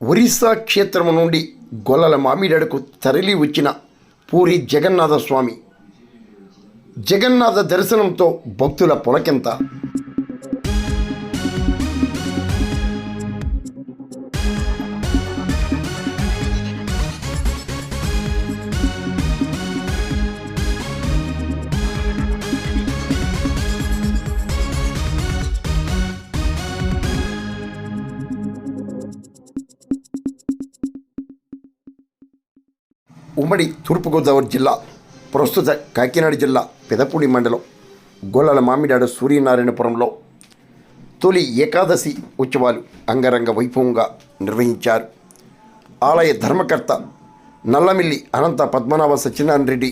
ఒరిస్సా క్షేత్రము నుండి గొల్లల మామిడాడకు తరలి వచ్చిన పూరి జగన్నాథ స్వామి. జగన్నాథ దర్శనంతో భక్తుల పొలకెంత. ఉమ్మడి తూర్పుగోదావరి జిల్లా, ప్రస్తుత కాకినాడ జిల్లా పెదపూడి మండలం గొల్లల మామిడాడ సూర్యనారాయణపురంలో తొలి ఏకాదశి ఉత్సవాలు అంగరంగ వైభవంగా నిర్వహించారు. ఆలయ ధర్మకర్త నల్లమిల్లి అనంత పద్మనాభ సత్యనారాయణ రెడ్డి,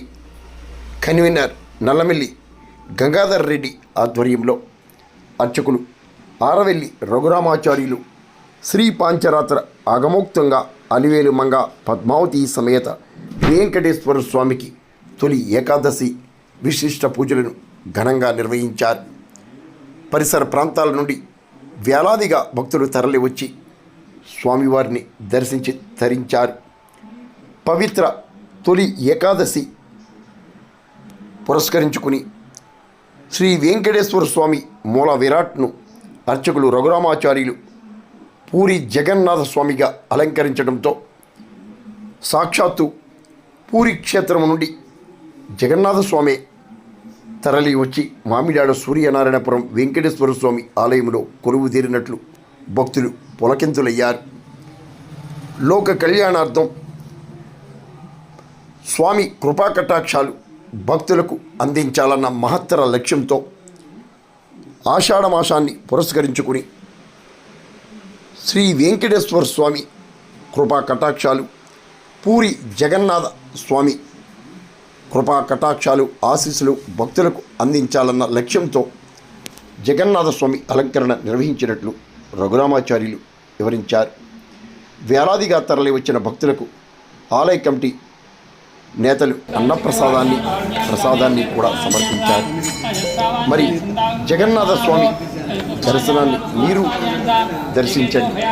కన్వీనర్ నల్లమిల్లి గంగాధర్ రెడ్డి ఆధ్వర్యంలో అర్చకులు ఆరవెల్లి రఘురామాచార్యులు శ్రీ పాంచరాత్ర ఆగమోక్తంగా అలివేలు మంగ పద్మావతి సమేత వెంకటేశ్వర స్వామికి తొలి ఏకాదశి విశిష్ట పూజలను ఘనంగా నిర్వహించారు. పరిసర ప్రాంతాల నుండి వేలాదిగా భక్తులు తరలివచ్చి స్వామివారిని దర్శించి తరించారు. పవిత్ర తొలి ఏకాదశి పురస్కరించుకుని శ్రీ వెంకటేశ్వర స్వామి మూల విరాట్ను అర్చకులు రఘురామాచార్యులు పూరి జగన్నాథ స్వామిగా అలంకరించడంతో సాక్షాత్తు పూరి క్షేత్రం నుండి జగన్నాథ స్వామి తరలి వచ్చి మామిడాడ సూర్యనారాయణపురం వెంకటేశ్వర స్వామి ఆలయంలో కొలువు తీరినట్లు భక్తులు పులకింతులయ్యారు. లోక కళ్యాణార్థం స్వామి కృపాకటాక్షాలు భక్తులకు అందించాలన్న మహత్తర లక్ష్యంతో ఆషాఢమాసాన్ని పురస్కరించుకుని శ్రీ వెంకటేశ్వర స్వామి కృపా కటాక్షాలు, పూరి జగన్నాథ స్వామి కృపా కటాక్షాలు, ఆశీస్సులు భక్తులకు అందించాలన్న లక్ష్యంతో జగన్నాథ స్వామి అలంకరణ నిర్వహించినట్లు రఘురామాచార్యులు వివరించారు. వేలాదిగా తరలి వచ్చిన భక్తులకు ఆలయ కమిటీ నేతలు ప్రసాదాన్ని కూడా సమర్పించారు. మరి జగన్నాథ స్వామి దర్శనాన్ని మీరు దర్శించండి.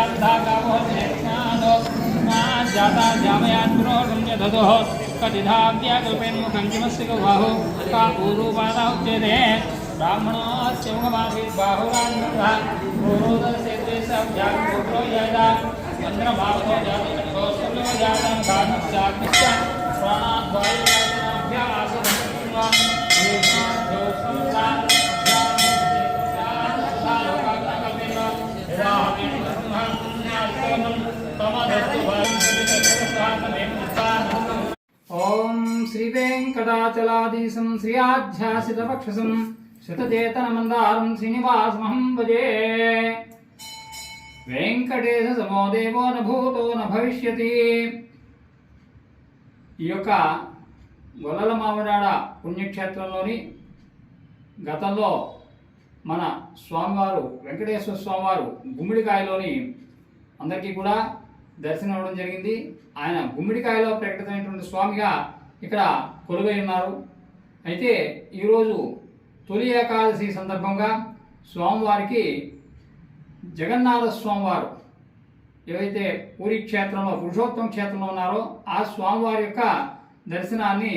ఓం శ్రీ వెంకటాచలాధీశం శ్రీయాధ్యాసితవక్షసం శతచేతనమందారం శ్రీనివాసమహం భజే. వెంకటేశ సమో దేవో న భూతో న భవిష్యతి. ఈ యొక్క గొల్లల మామిడాడ పుణ్యక్షేత్రంలోని గతంలో మన స్వామివారు వెంకటేశ్వర స్వామివారు గుమ్మిడికాయలోని అందరికీ కూడా దర్శనం అవ్వడం జరిగింది. ఆయన గుమ్మిడికాయలో ప్రకటితమైనటువంటి స్వామిగా ఇక్కడ కొలువై ఉన్నారు. అయితే ఈరోజు తొలి ఏకాదశి సందర్భంగా స్వామివారికి జగన్నాథ స్వామివారు ఏవైతే పూరి క్షేత్రంలో పురుషోత్తమ క్షేత్రంలో ఉన్నారో ఆ స్వామివారి యొక్క దర్శనాన్ని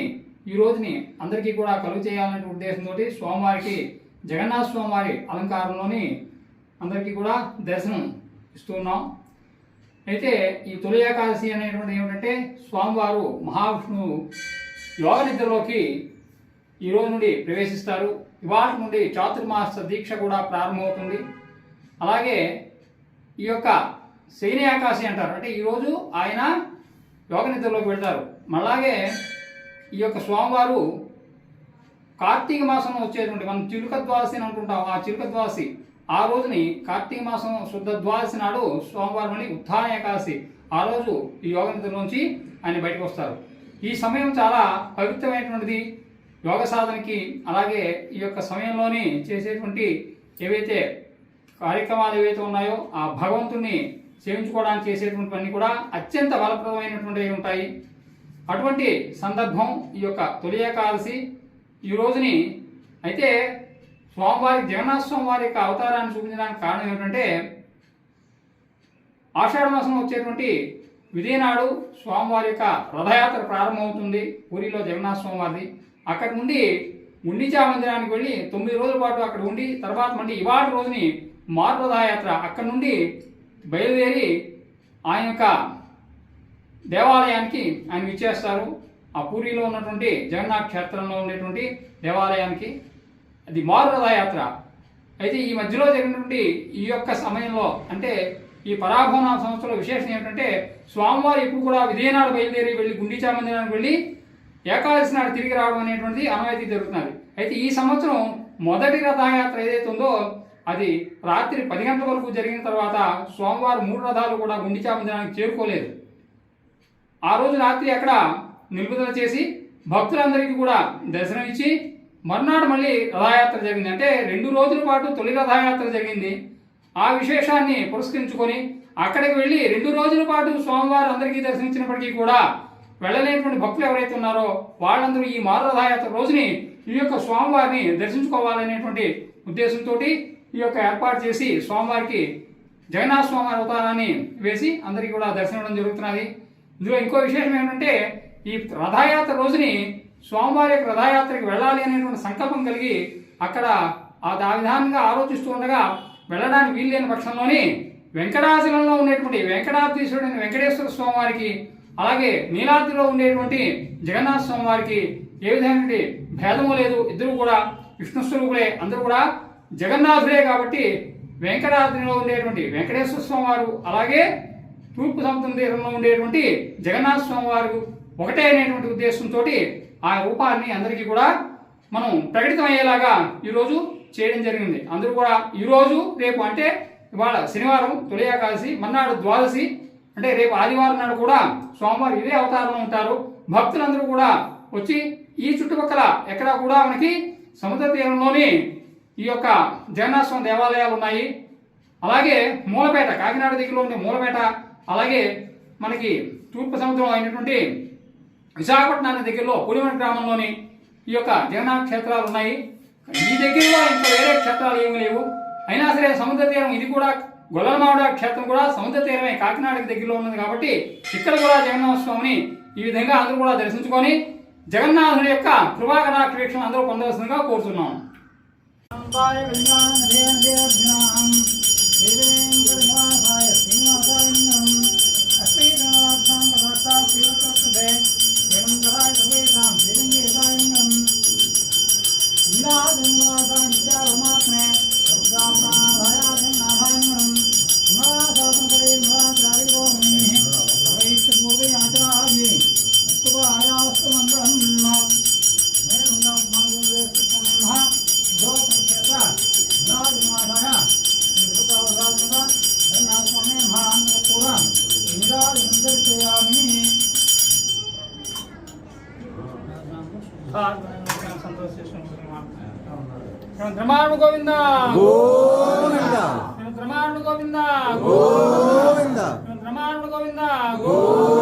ఈ రోజుని అందరికీ కూడా కలుగు చేయాలనే ఉద్దేశంతో స్వామివారికి జగన్నాథ స్వామివారి అలంకారంలోని అందరికీ కూడా దర్శనం ఇస్తున్నాం. అయితే ఈ తొలి ఏకాదశి అనేటువంటిది ఏమిటంటే స్వామివారు మహావిష్ణువు యోగ నిద్రలోకి ఈ రోజు నుండి ప్రవేశిస్తారు. ఇవాటి నుండి చాతుర్మాస దీక్ష కూడా ప్రారంభమవుతుంది. అలాగే ఈ యొక్క శయన ఏకాదశి అంటారు, అంటే ఈరోజు ఆయన యోగ నిద్రలోకి వెళ్తారు. అలాగే ఈ యొక్క స్వామివారు కార్తీక మాసంలో వచ్చేటువంటి మనం చిలుక ద్వాదశి అని అనుకుంటాం. ఆ చిలుక ద్వాదశి ఆ రోజుని కార్తీక మాసం శుద్ధ ద్వాదశి నాడు స్వామివారం అని ఉత్థాన ఏకాదశి ఆ రోజు ఈ యోగ నిద్రలోంచి ఆయన బయటకు వస్తారు. ఈ సమయం చాలా పవిత్రమైనటువంటిది యోగ సాధనకి. అలాగే ఈ యొక్క సమయంలోని చేసేటువంటి ఏవైతే కార్యక్రమాలు ఏవైతే ఉన్నాయో ఆ భగవంతుణ్ణి సేవించుకోవడానికి చేసేటువంటివన్నీ కూడా అత్యంత బలప్రదమైనటువంటివి ఉంటాయి. అటువంటి సందర్భం ఈ యొక్క తొలి ఏకాదశి ఈ రోజుని. అయితే స్వామివారి జగన్నాథ స్వామివారి యొక్క అవతారాన్ని చూపించడానికి కారణం ఏమిటంటే ఆషాఢ మాసంలో వచ్చేటువంటి విధినాడు స్వామివారి యొక్క రథయాత్ర ప్రారంభమవుతుంది పూరిలో జగన్నాథ స్వామివారిది. అక్కడి నుండి గుండిచా మందిరానికి వెళ్ళి 9 రోజుల పాటు అక్కడ ఉండి తర్వాత మళ్ళీ ఇవాటి రోజుని మారు రథయాత్ర అక్కడి నుండి బయలుదేరి ఆయన యొక్క దేవాలయానికి ఆయన విచ్చేస్తారు. ఆ పూరిలో ఉన్నటువంటి జగన్నాథ క్షేత్రంలో ఉండేటువంటి దేవాలయానికి అది మారు రథయాత్ర. అయితే ఈ మధ్యలో జరిగినటువంటి ఈ యొక్క సమయంలో అంటే ఈ పరాభవన సంవత్సరంలో విశేషం ఏమిటంటే స్వామివారు ఎప్పుడు కూడా విజయనాడు బయలుదేరి వెళ్ళి గుండిచా మందిరానికి వెళ్ళి ఏకాదశి నాడు తిరిగి రావడం అనేటువంటిది ఆనవాయితీ జరుగుతున్నది. అయితే ఈ సంవత్సరం మొదటి రథయాత్ర ఏదైతే ఉందో అది రాత్రి 10 గంటల వరకు జరిగిన తర్వాత స్వామివారు 3 రథాలు కూడా గుండిచా మందిరానికి చేరుకోలేదు. ఆ రోజు రాత్రి అక్కడ నిలుపుదల చేసి భక్తులందరికీ కూడా దర్శనమిచ్చి మర్నాడు మళ్ళీ రథయాత్ర జరిగింది. అంటే 2 రోజుల పాటు తొలి రథయాత్ర జరిగింది. ఆ విశేషాన్ని పురస్కరించుకొని అక్కడికి వెళ్ళి 2 రోజుల పాటు స్వామివారు అందరికీ దర్శనమిచ్చినప్పటికీ కూడా వెళ్ళలేనటువంటి భక్తులు ఎవరైతే ఉన్నారో వాళ్ళందరూ ఈ మారు రథయాత్ర రోజుని ఈ యొక్క స్వామివారిని దర్శించుకోవాలనేటువంటి ఉద్దేశంతో ఈ యొక్క ఏర్పాటు చేసి స్వామివారికి జగన్నాథ స్వామివారి అవతారాన్ని వేసి అందరికీ కూడా దర్శనం జరుగుతున్నది. ఇందులో ఇంకో విశేషం ఏమిటంటే ఈ రథయాత్ర రోజుని స్వామివారి యొక్క రథయాత్రకి వెళ్ళాలి అనేటువంటి సంకల్పం కలిగి అక్కడ ఆ విధానంగా ఆలోచిస్తూ ఉండగా వెళ్ళడానికి వీల్లేని పక్షంలోని వెంకటాచలంలో ఉండేటువంటి వెంకటాద్రీశ్వరుడైన వెంకటేశ్వర స్వామివారికి అలాగే నీలాద్రిలో ఉండేటువంటి జగన్నాథ స్వామివారికి ఏ విధమైన భేదము లేదు. ఇద్దరు కూడా విష్ణు స్వరూపులే, అందరూ కూడా జగన్నాథుడే. కాబట్టి వెంకటాద్రిలో ఉండేటువంటి వెంకటేశ్వర స్వామివారు అలాగే తూర్పు సముద్రం తీరంలో ఉండేటువంటి జగన్నాథ స్వామివారు ఒకటే అనేటువంటి ఉద్దేశంతో ఆ రూపాన్ని అందరికీ కూడా మనం ప్రకటితం అయ్యేలాగా ఈరోజు చేయడం జరిగింది. అందరూ కూడా ఈరోజు రేపు అంటే ఇవాళ శనివారం తొలి ఏకాదశి, మర్నాడు ద్వాదశి అంటే రేపు ఆదివారం నాడు కూడా స్వామివారు ఇదే అవతారంలో ఉంటారు. భక్తులందరూ కూడా వచ్చి ఈ చుట్టుపక్కల ఎక్కడా కూడా మనకి సముద్ర తీరంలోని ఈ యొక్క జగన్నాథ స్వామి దేవాలయాలు ఉన్నాయి. అలాగే మూలపేట, కాకినాడ దగ్గరలో ఉండే మూలపేట, అలాగే మనకి తూర్పు సముద్రం అయినటువంటి విశాఖపట్నానికి దగ్గరలో పులివెంట గ్రామంలోని ఈ యొక్క జగన్నాథ క్షేత్రాలు ఉన్నాయి. ఈ దగ్గరలో ఇంకా వేరే క్షేత్రాలు ఏమీ లేవు. అయినా సరే సముద్ర తీరం ఇది కూడా గొల్లలమావిడ క్షేత్రం కూడా సముద్ర తీరమే కాకినాడకి దగ్గరలో ఉన్నది కాబట్టి ఇక్కడ కూడా జగన్నాథ స్వామిని ఈ విధంగా అందరూ కూడా దర్శించుకొని జగన్నాథుడి యొక్క కృపా కటాక్ష వీక్షణ అందరూ పొందవలసిందిగా కోరుతున్నాం. బ్రహ్మాండ గోవింద గోవింద, బ్రహ్మాండ గోవింద గోవింద, బ్రహ్మాండ గోవింద గోవింద.